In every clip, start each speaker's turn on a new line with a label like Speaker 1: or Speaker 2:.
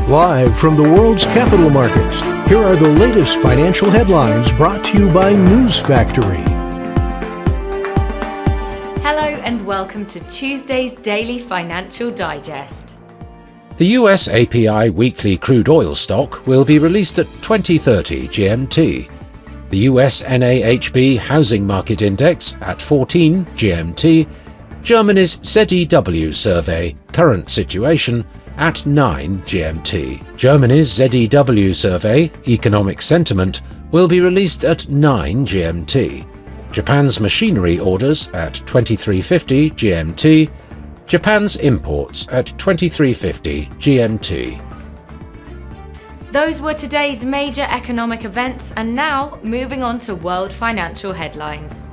Speaker 1: Live from the world's capital markets, here are the latest financial headlines brought to you by News Factory.
Speaker 2: Hello and welcome to Tuesday's Daily Financial Digest.
Speaker 3: The US API weekly crude oil stock will be released at 20:30 GMT. The US NAHB Housing Market Index at 14 GMT. Germany's ZEW survey, current situation, at 9 GMT. Germany's ZEW survey, economic sentiment, will be released at 9 GMT. Japan's machinery orders at 23:50 GMT. Japan's imports at 23:50 GMT.
Speaker 2: Those were today's major economic events, and now moving on to world financial headlines.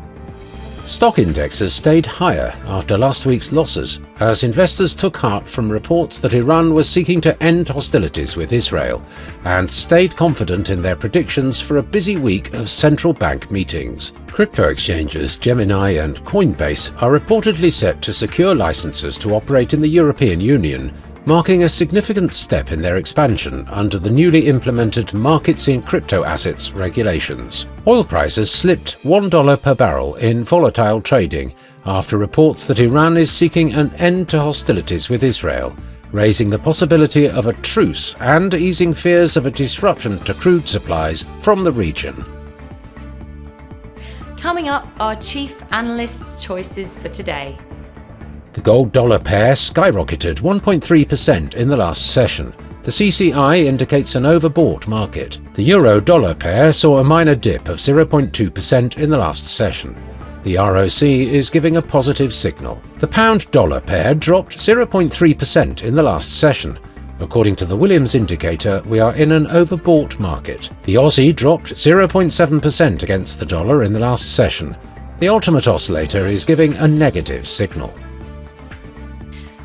Speaker 3: Stock indexes stayed higher after last week's losses as investors took heart from reports that Iran was seeking to end hostilities with Israel and stayed confident in their predictions for a busy week of central bank meetings. Crypto exchanges Gemini and Coinbase are reportedly set to secure licenses to operate in the European Union, marking a significant step in their expansion under the newly implemented Markets in Crypto Assets regulations. Oil prices slipped $1 per barrel in volatile trading after reports that Iran is seeking an end to hostilities with Israel, raising the possibility of a truce and easing fears of a disruption to crude supplies from the region.
Speaker 2: Coming up, our chief analyst's choices for today.
Speaker 3: The gold-dollar pair skyrocketed 1.3% in the last session. The CCI indicates an overbought market. The euro-dollar pair saw a minor dip of 0.2% in the last session. The ROC is giving a positive signal. The pound-dollar pair dropped 0.3% in the last session. According to the Williams indicator, we are in an overbought market. The Aussie dropped 0.7% against the dollar in the last session. The ultimate oscillator is giving a negative signal.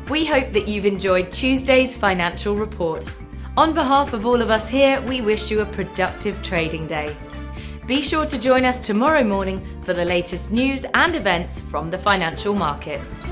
Speaker 2: We hope that you've enjoyed Tuesday's financial report. On behalf of all of us here, we wish you a productive trading day. Be sure to join us tomorrow morning for the latest news and events from the financial markets.